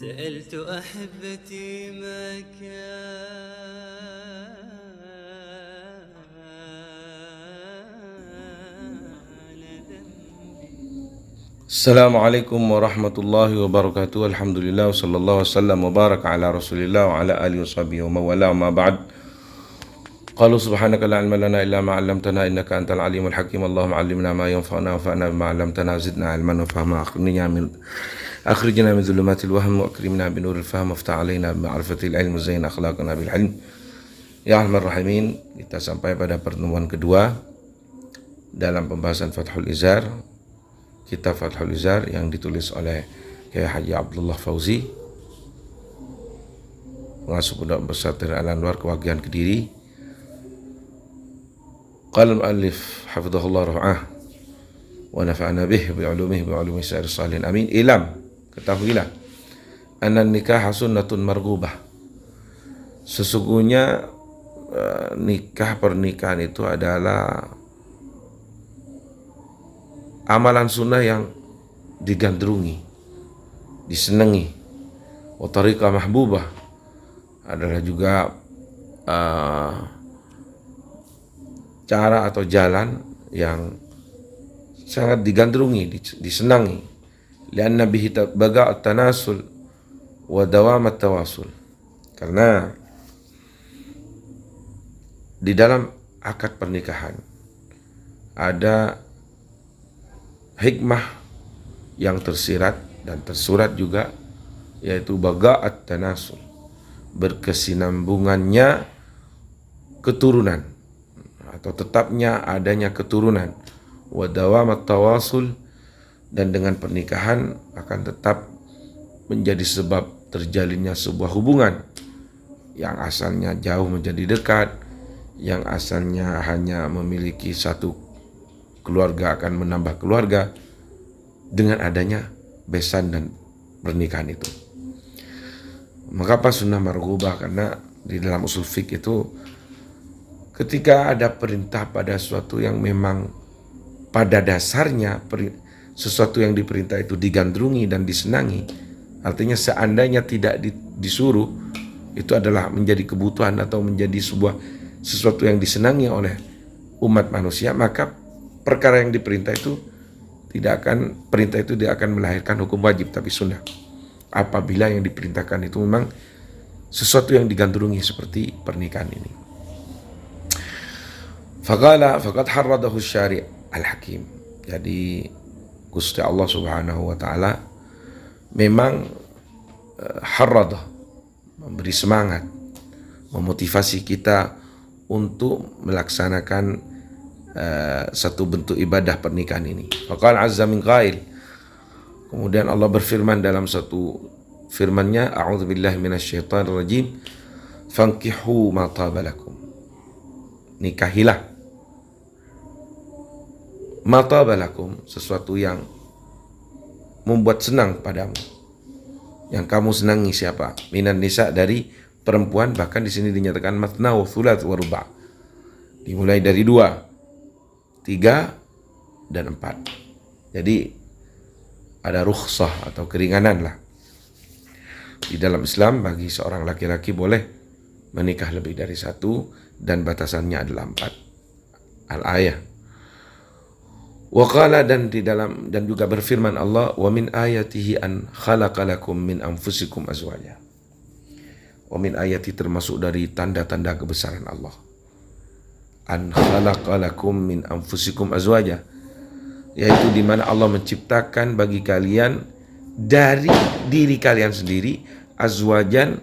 سألت أحبتي ما كان ذنبي. Assalamualaikum warahmatullahi wabarakatuh. Alhamdulillah sallallahu wasallam wa baraka ala Rasulillah wa ala alihi washabihi wa mawala ma ba'd. Qalu subhanaka la ilma lana illa ma 'allamtana innaka antal alimul hakim. Allahumma 'allimna ma yanfa'una wanfa'na bima 'allamtana zidna 'ilman wa fahma akhrijna min dhulumatil wahm wa akrimna bi nuril fahm waftah 'alaina bi ma'rifatil ilm zain akhlaqana bil ilm. Ya Arhamar Rahimin, kita sampai pada pertemuan kedua dalam pembahasan Fathul Izar, kitab Fathul Izar yang ditulis oleh Kiai Haji Abdullah Fauzi, pengasuh Pondok Pesantren Al-Anwar Kewagian Kediri. Qala al-muallif hafizahullah ra'ah wa nafa'ana bih bi ulumihi bi ulumi sa'ir salihin amin. Ilam, ketahuilah, anna nikah sunnatun marghubah. Sesungguhnya pernikahan itu adalah amalan sunnah yang digandrungi, disenangi. Wa tariqah mahbubah adalah juga cara atau jalan yang sangat digandrungi, disenangi. Lianna bihi baga' at-tanasul wa dawam at-tawasul. Karena di dalam akad pernikahan ada hikmah yang tersirat dan tersurat juga, yaitu baga'at tanasul, berkesinambungannya keturunan atau tetapnya adanya keturunan, wa dawamat tawasul, dan dengan pernikahan akan tetap menjadi sebab terjalinnya sebuah hubungan yang asalnya jauh menjadi dekat, yang asalnya hanya memiliki satu keluarga akan menambah keluarga dengan adanya besan dan pernikahan itu. Mengapa sunnah marghubah? Karena di dalam usul fiqh itu ketika ada perintah pada sesuatu yang memang pada dasarnya sesuatu yang diperintah itu digandrungi dan disenangi, artinya seandainya tidak disuruh, itu adalah menjadi kebutuhan atau menjadi sesuatu yang disenangi oleh umat manusia, maka perkara yang diperintah itu tidak akan melahirkan hukum wajib tapi sunnah. Apabila yang diperintahkan itu memang sesuatu yang digandrungi seperti pernikahan ini. Faqad harradahu syari' al-hakim. Jadi Gusti Allah Subhanahu wa taala memang harradah, memberi semangat, memotivasi kita untuk melaksanakan satu bentuk ibadah pernikahan ini. Faqala azza min qail. Kemudian Allah berfirman dalam satu firman-Nya, a'udzubillahi minasyaitonir rajim, fankihu ma taba lakum. Nikahilah ma taba lakum, sesuatu yang membuat senang padamu. Yang kamu senangi siapa? Minan nisa, dari perempuan, bahkan di sini dinyatakan matsna wa thulath wa ruba'. Dimulai dari 2, 3, dan 4. Jadi ada rukhsah atau keringanan lah di dalam Islam bagi seorang laki-laki boleh menikah lebih dari 1 dan batasannya adalah 4. Al-ayah. Wa qala, dan di dalam, dan juga berfirman Allah, wa min ayatihi an khalaqalakum min anfusikum azwaja. Wa min ayati, termasuk dari tanda-tanda kebesaran Allah, an khalaqalakum min anfusikum azwaja, yaitu di mana Allah menciptakan bagi kalian dari diri kalian sendiri azwajan,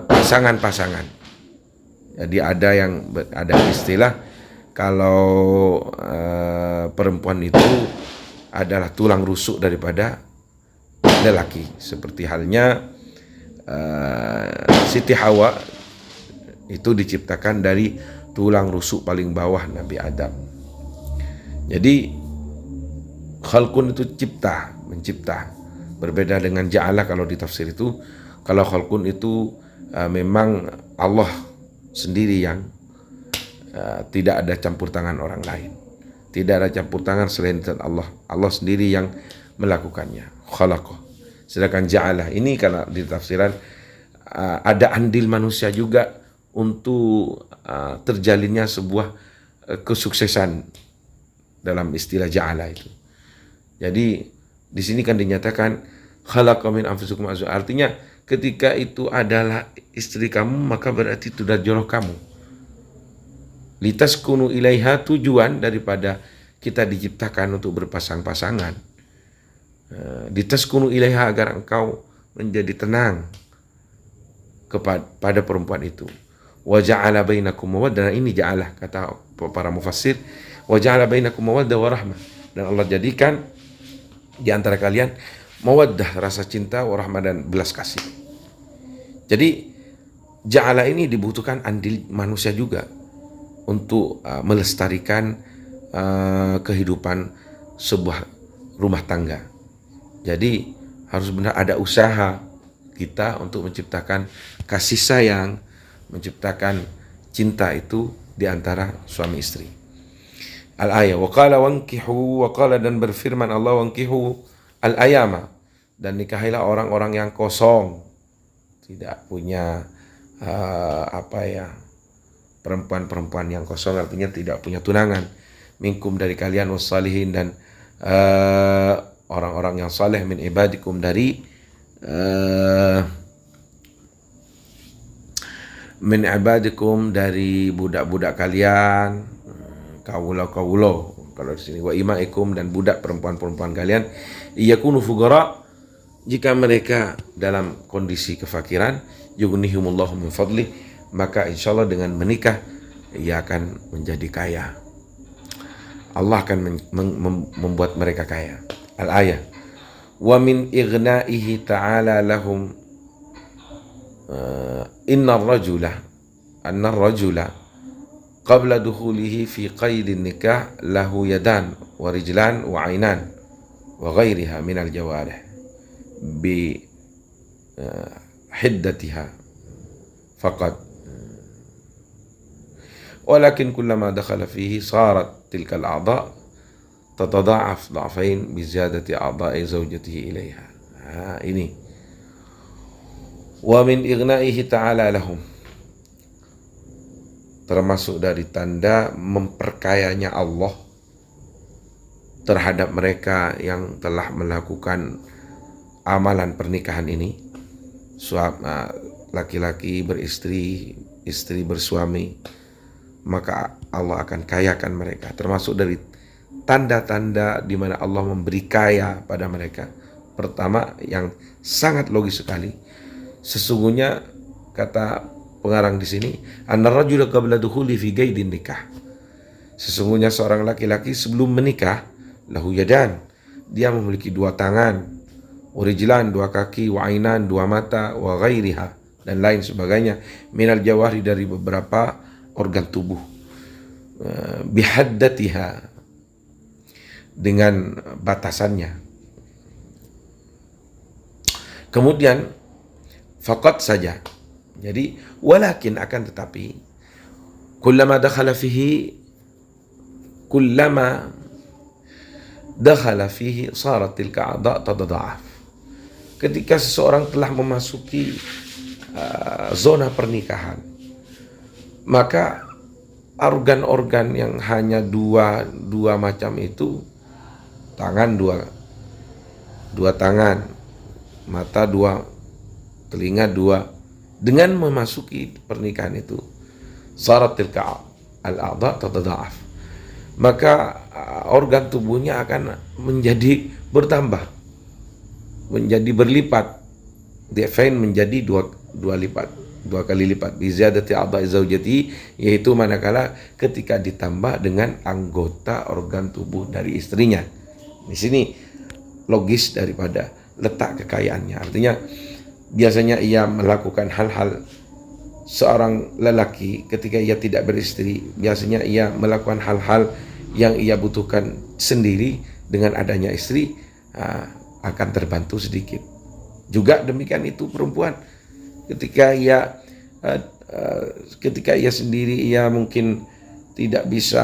pasangan-pasangan. Jadi ada istilah kalau perempuan itu adalah tulang rusuk daripada lelaki, seperti halnya Siti Hawa itu diciptakan dari tulang rusuk paling bawah Nabi Adam. Jadi khalqun itu mencipta. Berbeda dengan ja'ala kalau di tafsir itu. Kalau khalqun itu memang Allah sendiri yang tidak ada campur tangan orang lain. Tidak ada campur tangan selain Allah. Allah sendiri yang melakukannya. Khalaqah. Sedangkan ja'ala ini karena di tafsiran ada andil manusia juga untuk terjalinnya sebuah kesuksesan dalam istilah ja'ala itu. Jadi di sini kan dinyatakan khalaqa min anfusikum azwaja. Artinya ketika itu adalah istri kamu, maka berarti itu adalah jodoh kamu. Litaskunu ilaiha, tujuan daripada kita diciptakan untuk berpasang-pasangan. Litaskunu ilaiha, agar engkau menjadi tenang kepada perempuan itu. Wa ja'ala bainakum mawaddah, ini ja'alah kata para mufassir, wa ja'ala bainakum mawaddah wa rahmah, dan Allah jadikan di antara kalian mawaddah, rasa cinta, wa rahmah, dan belas kasih. Jadi ja'ala ini dibutuhkan andil manusia juga untuk melestarikan kehidupan sebuah rumah tangga. Jadi harus benar ada usaha kita untuk menciptakan kasih sayang, menciptakan cinta itu di antara suami istri. Al-ayah, wa qala wankihu, wa qala, dan berfirman Allah, wankihu al-ayama, dan nikahilah orang-orang yang kosong, tidak punya perempuan-perempuan yang kosong, artinya tidak punya tunangan. Minkum, dari kalian, wassalihin, dan orang-orang yang saleh, min ibadikum, dari min ibadikum, dari budak-budak kalian, kaulo, kalau di sini wa imaikum, dan budak perempuan-perempuan kalian, iyakunu fuqara, jika mereka dalam kondisi kefakiran, yughnihumullahu min fadli, maka insyaallah dengan menikah ia akan menjadi kaya. Allah akan membuat mereka kaya. Al-ayah, wa min ighnaihi ta'ala lahum anna ar-rajula qabla dukhulihi fi qaidin nikah lahu yadan wa rijlan wa aynan wa ghairiha min al-jawarih bi hiddatiha faqad, walakin kullama dakhala fihi sarat tilka al-a'dha tatadha'af dha'fain bi ziyadati a'dha'i zawjatihi ilaiha. Ini wa min ighnaihi ta'ala lahum, termasuk dari tanda memperkayanya Allah terhadap mereka yang telah melakukan amalan pernikahan ini. Laki-laki beristri, istri bersuami, maka Allah akan kayakan mereka. Termasuk dari tanda-tanda di mana Allah memberi kaya pada mereka. Pertama, yang sangat logis sekali, sesungguhnya kata pengarang di sini, annar rajula qabla dukhuli fi qaidin nikah, sesungguhnya seorang laki-laki sebelum menikah, lahu yadan, dia memiliki dua tangan, warijlan, dua kaki, wa ainan, dua mata, wa ghairiha, dan lain sebagainya, minal jawari, dari beberapa organ tubuh, bihaddatiha, dengan batasannya. Kemudian faqat saja, jadi walakin, akan tetapi, kullama dakhala fihi sarat tilka a'dha tadadha'af. Ketika seseorang telah memasuki zona pernikahan, maka organ-organ yang hanya dua macam itu, tangan dua tangan, mata dua, telinga dua, dengan memasuki pernikahan itu sarat tilka al-a'dha tatadha'af, maka organ tubuhnya akan menjadi bertambah, menjadi berlipat, difain menjadi dua kali lipat, bizadati a'dha'i zaujati, yaitu manakala ketika ditambah dengan anggota organ tubuh dari istrinya. Di sini logis daripada letak kekayaannya. Artinya biasanya ia melakukan hal-hal, seorang lelaki ketika ia tidak beristri, biasanya ia melakukan hal-hal yang ia butuhkan sendiri. Dengan adanya istri akan terbantu sedikit. Juga demikian itu perempuan, ketika ia sendiri, ia mungkin tidak bisa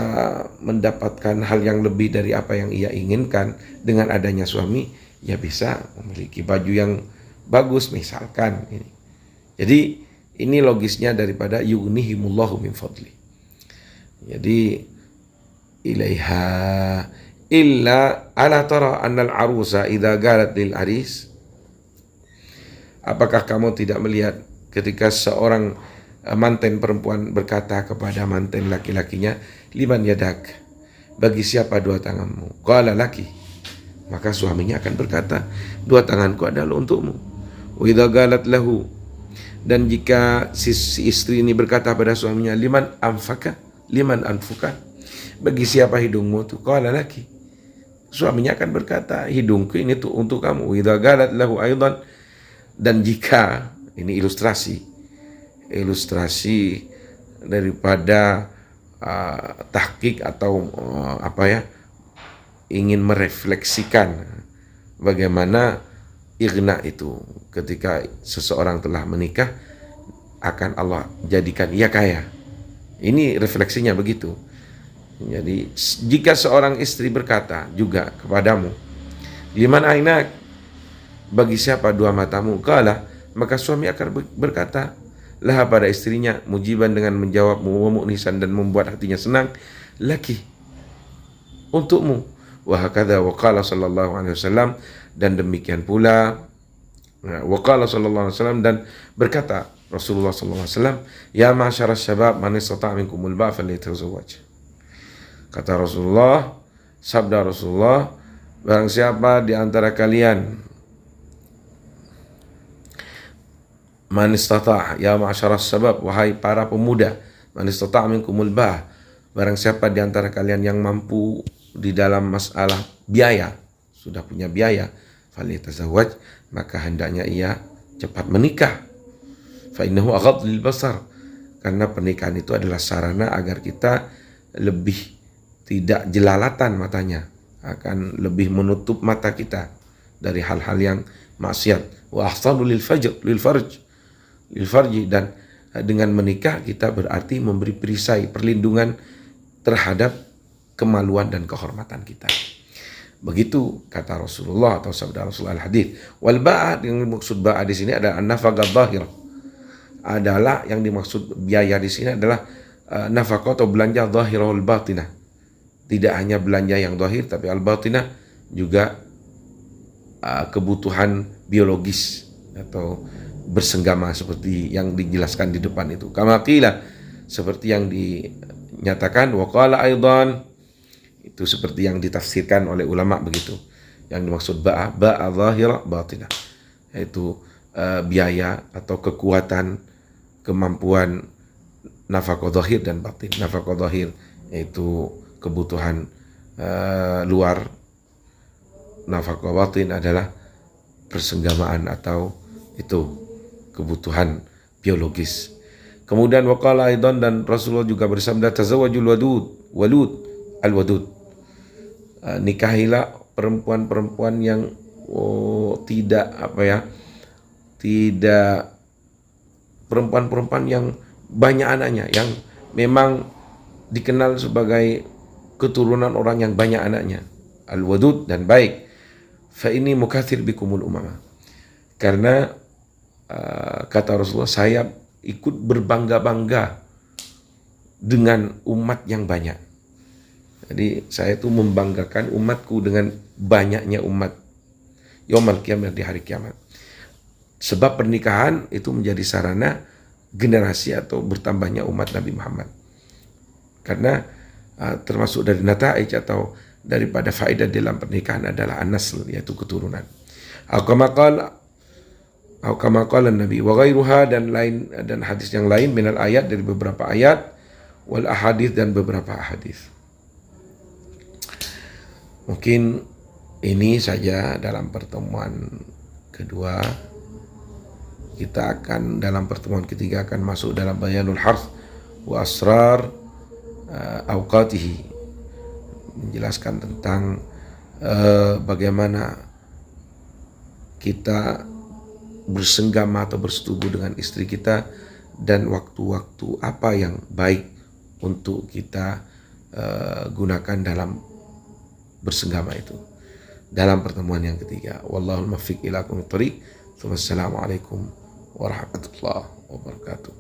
mendapatkan hal yang lebih dari apa yang ia inginkan. Dengan adanya suami, ia bisa memiliki baju yang bagus misalkan ini. Jadi ini logisnya daripada yughnihimullahu min fadli. Jadi ilaiha illa ala tara annal arusa idza galat lil aris. Apakah kamu tidak melihat ketika seorang manten perempuan berkata kepada manten laki-lakinya, liman yadak, bagi siapa dua tanganmu? Qala laki, maka suaminya akan berkata, dua tanganku adalah untukmu. Wa idza galat lahu, dan jika si istri ini berkata pada suaminya, liman anfuka, bagi siapa hidungmu tuh? Qala laki, suaminya akan berkata, hidungku ini tuh untuk kamu. Wa idza galat lahu aidan, dan jika, ini ilustrasi daripada tahqiq atau ingin merefleksikan bagaimana ighna itu, ketika seseorang telah menikah akan Allah jadikan ia kaya. Ini refleksinya begitu. Jadi jika seorang istri berkata juga kepadamu, liman ainak, bagi siapa dua matamu? Kala, maka suami akan berkata lah pada istrinya, mujiban dengan menjawab, mu'nisan dan membuat hatinya senang, laki, untukmu. Wa hakadha wa qala sallallahu alaihi wasallam, dan demikian pula wa qala sallallahu alaihi wasallam, dan berkata Rasulullah sallallahu alaihi wasallam, ya ma'syaras syabab man istata'a minkumul ba'a falyatazawwaj. Kata Rasulullah, sabda Rasulullah, barang siapa di antara kalian, man istata', ya ma'syaras sabab, wahai para pemuda, man istata' minkumul ba', barang siapa di antara kalian yang mampu di dalam masalah biaya, sudah punya biaya, falyatazawwaj, maka hendaknya ia cepat menikah. Fa innahu aghaddu lil basar, karena pernikahan itu adalah sarana agar kita lebih tidak jelalatan matanya, akan lebih menutup mata kita dari hal-hal yang maksiat. Wa ahsanu lil farji, dan dengan menikah kita berarti memberi perisai, perlindungan terhadap kemaluan dan kehormatan kita. Begitu kata Rasulullah atau sabda Rasulullah al-hadits. Wal ba'a, yang dimaksud ba'a di sini adalah an-nafaqah dhahirah. Adalah yang dimaksud biaya di sini adalah nafkah atau belanja dhahirah wal batinah. Tidak hanya belanja yang dhahir, tapi al-batinah juga kebutuhan biologis atau bersenggama seperti yang dijelaskan di depan itu. Kama qila, seperti yang dinyatakan, wa qala aidan, itu seperti yang ditafsirkan oleh ulama begitu. Yang dimaksud ba'a zahira batinah, yaitu biaya atau kekuatan, kemampuan nafkah zahir dan batin. Nafkah zahir yaitu kebutuhan luar, nafkah batin adalah persenggamaan atau itu kebutuhan biologis. Kemudian waqala aidan, dan Rasulullah juga bersabda, tazawwajul alwadud, nikahilah perempuan-perempuan yang tidak perempuan-perempuan yang banyak anaknya, yang memang dikenal sebagai keturunan orang yang banyak anaknya, alwadud dan baik. Fa ini mukathir bikumul umama, karena kata Rasulullah, saya ikut berbangga-bangga dengan umat yang banyak. Jadi saya itu membanggakan umatku dengan banyaknya umat yaumul kiamat, di hari kiamat. Sebab pernikahan itu menjadi sarana generasi atau bertambahnya umat Nabi Muhammad. Karena termasuk dari nata'ij atau daripada faedah dalam pernikahan adalah an-nasl, yaitu keturunan. Au kama qala Nabi wa ghairuha, dan hadis yang lain minal ayat, dari beberapa ayat, wal ahadits, dan beberapa hadis. Mungkin ini saja dalam pertemuan kedua. Kita akan dalam pertemuan ketiga akan masuk dalam bayanul harth wa asrar awqatihi, menjelaskan tentang bagaimana kita bersenggama atau bersetubuh dengan istri kita, dan waktu-waktu apa yang baik untuk kita gunakan dalam bersenggama itu, dalam pertemuan yang ketiga. Wallahul muwaffiq ila aqwamit thoriq. Wassalamualaikum warahmatullahi wabarakatuh.